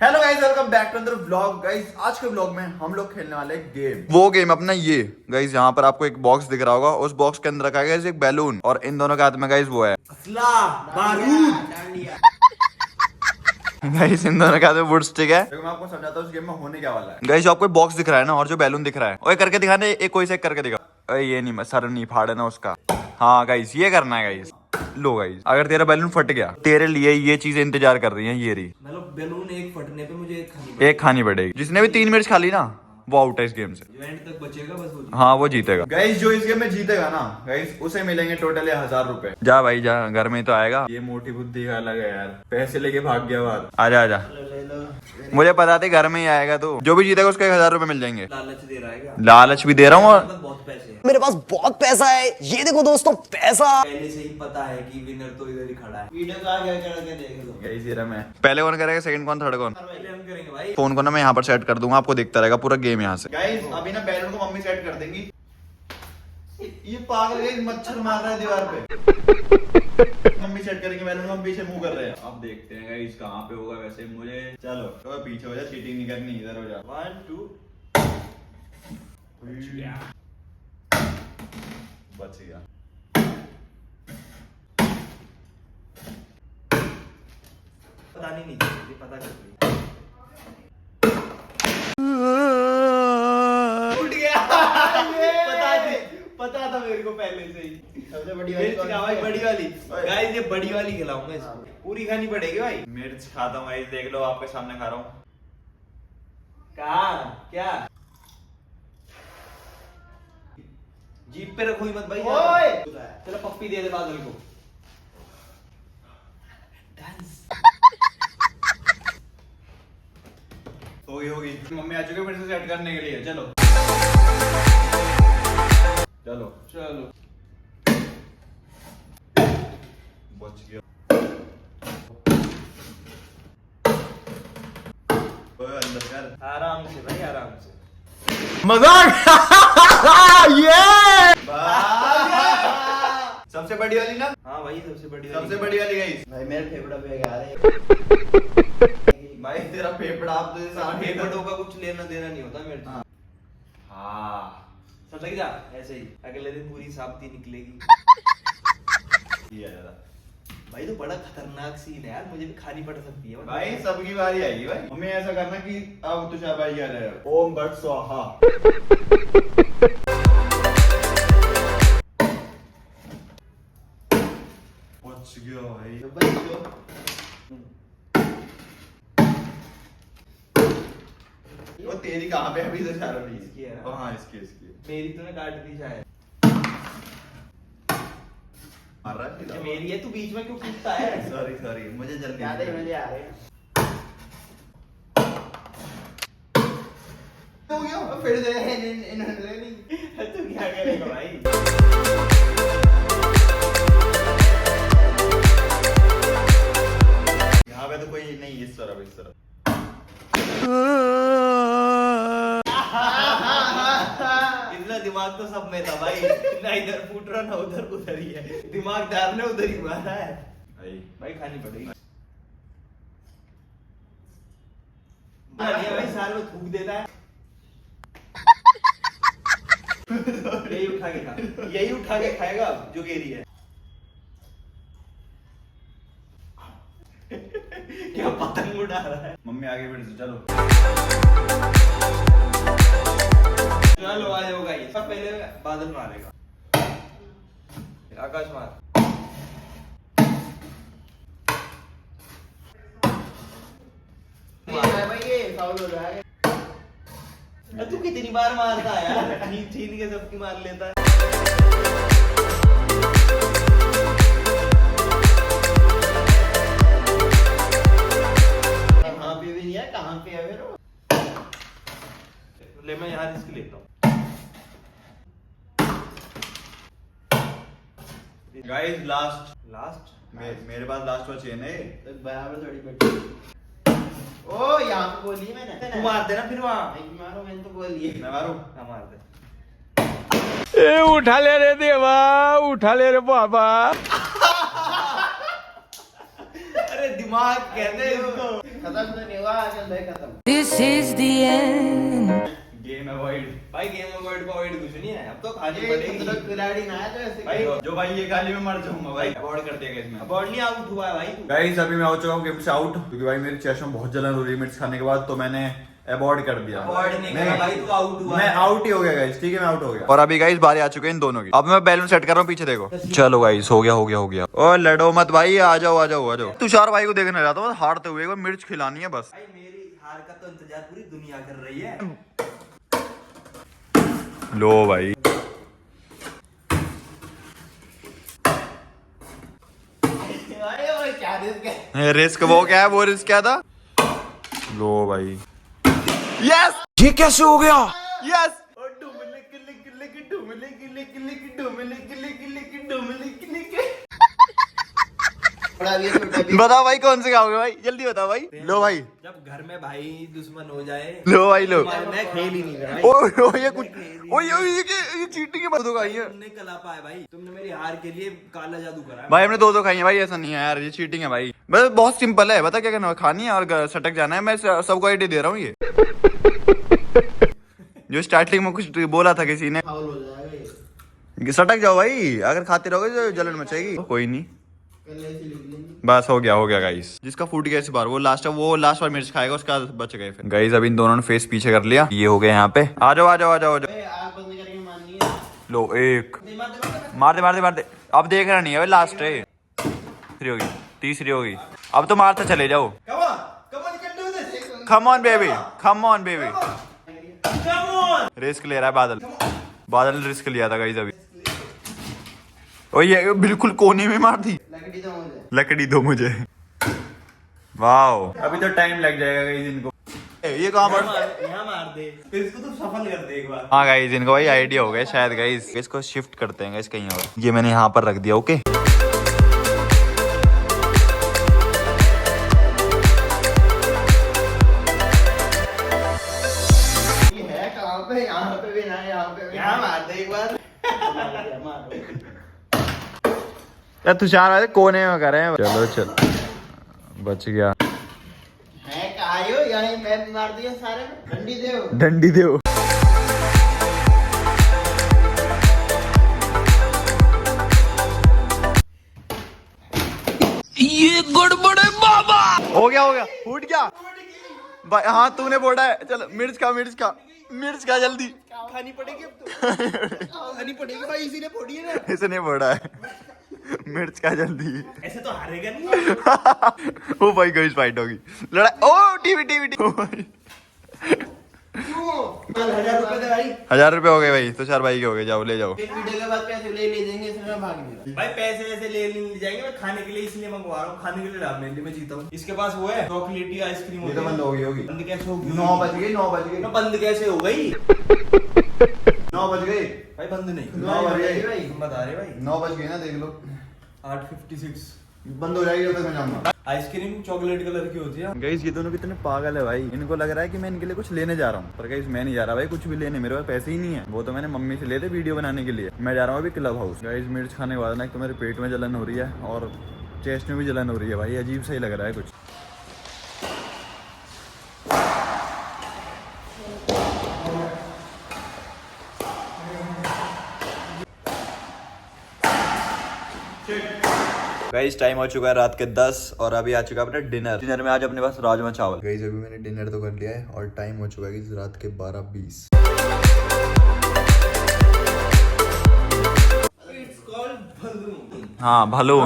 Hello guys, welcome back to another vlog. Guys आज के vlog में हम लोग खेलने वाले हैं गेम। वो गेम अपना ये गाइस, यहाँ पर आपको एक बॉक्स दिख रहा होगा। उस बॉक्स के अंदर रखा गया एक बैलून और इन दोनों के हाथ में गाइस वो है असला बारूद। गाइस इन दोनों के हाथ में वुड स्टिक है। मैं आपको समझाता हूँ इस गेम में होने क्या वाला है। गाइस आपको बॉक्स दिख रहा है ना, और जो बैलून दिख रहा है ओए करके दिखाना, एक कोई से करके दिखा। ओए ये नहीं, सर नहीं फाड़े ना उसका। हाँ गाइस ये करना है गाइस। लो गाइस, अगर तेरा बैलून फट गया, तेरे लिए ये चीजें इंतजार कर रही हैं। ये रही मतलब बैलून एक फटने पे मुझे एक खानी पड़ेगी। जिसने भी 3 मिर्च खा ली ना वो आउट है इस गेम से। जो एंड तक बचेगा बस वो हाँ वो जीतेगा। गाइस जो इस गेम में जीतेगा ना गाइस, उसे मिलेंगे टोटल 1000 रुपए। जा भाई जा, घर में तो आएगा। ये मोटी बुद्धि का अलग है यार, पैसे लेके भाग गया बाहर। आजा आजा, मुझे पता था घर में ही आएगा। तो जो भी जीतेगा उसको 1000 रुपए मिल जाएंगे। लालच दे रहा है क्या? लालच भी दे रहा हूँ और बहुत पैसे हैं। मेरे पास बहुत पैसा है, ये देखो दोस्तों पैसा। पहले से ही पता है कि विनर तो इधर ही खड़ा है। वीडियो का आगे करके देख लो। यही सीरा में पहले कौन करेगा, सेकंड कौन, थर्ड कौन। पहले हम करेंगे भाई। फोन को ना मैं यहाँ पर सेट कर दूंगा, आपको दिखता रहेगा पूरा गेम यहाँ से। गाइस अभी ना बैलून को मम्मी सेट कर देंगी। ये पागल है, मच्छर मार रहा है दीवार पे। मम्मी सेट करेंगे बैलून को, हम पीछे मुंह कर रहे हैं। अब देखते हैं गाइस कहाँ पे होगा। वैसे मुझे चलो तो पीछे हो जा, चीटिंग नहीं करनी, इधर हो जा। 1 2 बच गया। पता नहीं चाहिए, पता कर लिया। उठ गया। पता था मेरे को पहले से ही। सबसे बड़ी भाई बड़ी वाली। गाइस ये बड़ी वाली खिलाऊंगा इसको। पूरी खानी पड़ेगी भाई। मिर्च खाता हूँ गाइस, देख लो आपके सामने खा रहा हूँ। कहाँ क्या जीप पे रखो ही मत भाई। ओए! चलो पप्पी दे दे बादल को। डांस होगी मम्मी आ चुकी है फिर से सेट करने के लिए। चलो चलो चलो बच गया। ओए अंदर कर, आराम से भाई, आराम से। मजाक। ये सबसे बड़ी वाली ना। हाँ भाई सबसे बड़ी सबसे बड़ी वाली गई भाई मेरे फेफड़ा पे आ रहे। भाई, तेरा फेफड़ा आप तो सामने फेफड़ों का कुछ लेना देना नहीं होता मेरे से। हाँ समझ गया? ऐसे ही अगले दिन पूरी साबती निकलेगी। ये है दादा। भाई तो बड़ा खतरनाक सीन है यार, मुझे भी खानी पड़ सकती है भाई सबकी बारी आएगी भाई। मम्मी ऐसा करना कि अब तुझे भाई क्या रहे, ओम भट स्वाहा। बच गया भाई। वो तेरी कहाँ पे अभी तो चारों नहीं। इसकी है ना? ओ हाँ इसकी इसकी मेरी तूने काट दी शायद। मार रहा है। ये मेरी है, तू बीच में क्यों कूदता है? सॉरी सॉरी, मुझे जल्दी ज्यादा ही मजे आ रहे हैं। हो गया। फिर दे इन्होंने नहीं। तू क्या करेगा भाई? यहाँ पे तो कोई नहीं, इस तरफ इस तरफ। इतना दिमाग तो सब में था भाई। ना इधर फूट रहा ना उधर, उधर ही है दिमाग। दार ने उधर ही मारा है भाई। खानी पड़ेगी भाई। साल में थूक देता है। यही उठा के खा, यही उठा के खाएगा अब जो गेरी है। क्या पतंग उड़ा रहा है। मम्मी आगे बढ़ से चलो। चलो आ जाओ गाइस। सब पहले बादल मारेगा, फिर आकाश मार। भाई ये फाउल हो रहा है। तू कितनी बार मारता है यार? छीन छीन के सबकी मार लेता है। कहाँ पे भी नहीं है, कहाँ पे है फिर वो? ले मैं यहाँ रिस्क लेता हूँ। गाइस लास्ट लास्ट मेरे पास लास्ट वाला चेन है। तो बराबर थोड़ी बैठी। ओ यहाँ पे बोली मैंने। तू मार देना फिर वहाँ। नहीं मारो, मैंने तो बोली है। मैं मारूं? हाँ मार दे। ए उठा ले रे देवा, उठा ले रे बाबा। अरे दिमाग कहते हैं इसको। खत्म तो नहीं हुआ, चल भाई खत्म। This is the end. Game avoid भाई, गेम अवॉइड को अवॉइड कुछ नहीं है, अब तो खानी ये पड़ेगी तो खिलाड़ी ना है तो ऐसे भाई। जो भाई ये गाली में मर जाऊंगा भाई, अवॉइड कर दिया इसमें। अवॉइड नहीं, आउट हुआ है भाई तू। गाइस अभी मैं हो चुका हूँ गेम से आउट, क्योंकि भाई मेरे चेस्ट में बहुत जलन हो रही है मिर्च खाने के बाद, तो मैंने अवॉइड कर दिया। अवॉइड नहीं करा भाई, तू आउट हुआ मैं है। आउट ही हो गया गाइस, ठीक है मैं आउट हो गया। और अभी गाइस बारी आ चुके हैं इन दोनों की। अब मैं बैलून सेट कर रहा हूँ, पीछे देखो। चलो गाइस हो गया। ओ लड़ो मत भाई, आ जाओ। तुषार भाई को देखने जाता हूँ हारते हुए, एक बार मिर्च खिलानी है बस। भाई मेरी हार का तो इंतजार पूरी दुनिया कर रही है। लो भाई अरे वो क्या रिस्क है? रिस्क वो क्या है, वो रिस्क क्या था? लो भाई यस, ये कैसे हो गया? यस बड़ा भी है, छोटा भी है। बताओ भाई कौन से खाओगे भाई, जल्दी बताओ भाई। लो भाई, जब घर में भाई दुश्मन हो जाए, लो भाई लो। मैं खेल ही नहीं रहा। ओ ये कुछ ये चीटिंग की बात होगा ये। तुमने कला पाया भाई, तुमने मेरी हार के लिए काला जादू करा है। भाई हमने दो खाई है भाई, ऐसा नहीं है यार, ये चीटिंग है भाई। बस बहुत सिंपल है, बता क्या करना है, खानी है और सटक जाना है। मैं सबको आइडिया दे रहा हूँ ये। जो स्टार्टिंग में कुछ बोला था किसी ने, फाउल हो जाएगा ये। सटक जाओ भाई, अगर खाते रहोगे तो जलन मचेगी। कोई नहीं, कल ऐसे लिख लेंगे। बस हो गया गाइस। जिसका फूट गया इस बार वो लास्ट बार मिर्च खाएगा, उसका बच गए फिर। गाइस अब इन दोनों ने फेस पीछे कर लिया, ये हो गए यहाँ पे। आ जाओ। ए, आग बंद करके मारनी है। लो एक, मार मार दे। अब देखना नहीं है, लास्ट है। दूसरी होगी, तीसरी होगी, अब तो मारते चले जाओ। Come on baby. रिस्क ले रहा है बादल रिस्क लिया था गाइस अभी। और ये बिल्कुल कोने में मार दी। लकड़ी दो मुझे। वाओ, अभी तो टाइम लग जाएगा गाइस इनको। ये कहाँ पर, यहाँ मार दे, फिर इसको तो सफल कर दे एक बार। हाँ गाइस इनको भाई आइडिया हो गया शायद गाइस, इसको शिफ्ट करते हैं गाइस कहीं और। ये मैंने यहाँ पर रख दिया, ओके। यहाँ पे भी ना, यहाँ पे भी। यहाँ मार दे एक बार। यार तुषार वाले कोने में कर रहे हैं। चलो बच गया। है कहाँ हो? यहाँ मैं मार दिया सारे में। डंडी दे। ये गड़बड़ है बाबा। हो गया फूट गया भाई। हाँ तूने बोला है, चल मिर्च खा जल्दी। खानी पड़ेगी अब तो। खानी पड़ेगी भाई, इसीलिए फोड़ी है ना। इसने बोला है मिर्च खा जल्दी। ऐसे तो हारेगा नहीं। ओ भाई गाइस फाइट होगी, लड़ाई। ओ टीवी। ओ भाई 1000 रुपए दे भाई। 1000 रुपए हो गए भाई, तुषार भाई के हो गए। जाओ ले जाओ। एक वीडियो के बाद पैसे ले देंगे, इसमें मैं भाग नहीं। भाई पैसे वैसे ले जाएंगे, मैं खाने के लिए इसलिए मंगवा रहा हूँ। खाने के लिए डाल मेरे लिए, मैं जीता हूँ। इसके पास वो है चॉकलेटी आइसक्रीम। ये तो बंद होगी बंद कैसे होगी? 9 बज गए। बंद कैसे हो गई? 9 बज गए भाई बंद नहीं। 9 बज गए भाई। तुम बता रहे भाई। 9 बज गए ना, देख लो 8:56 बंद हो जाएगी, तो मैं जाऊंगा। आइसक्रीम चॉकलेट कलर की होती है। गाइस ये दोनों कितने पागल है भाई, इनको लग रहा है कि मैं इनके लिए कुछ लेने जा रहा हूँ, पर गाइस मैं नहीं जा रहा भाई कुछ भी लेने। मेरे पास पैसे ही नहीं है, वो तो मैंने मम्मी से लेते वीडियो बनाने के लिए। मैं जा रहा हूँ अभी क्लब हाउस। गाइस मिर्च खाने के बाद ना, एक तो मेरे पेट में जलन हो रही है और चेस्ट में भी जलन हो रही है भाई, अजीब सा ही लग रहा है कुछ। गाइस टाइम हो चुका है रात के 10 और अभी आ चुका है अपना डिनर में आज अपने पास राजमा चावल। गाइस अभी मैंने डिनर तो कर लिया है और टाइम हो चुका है रात के 12:20। हाँ भालू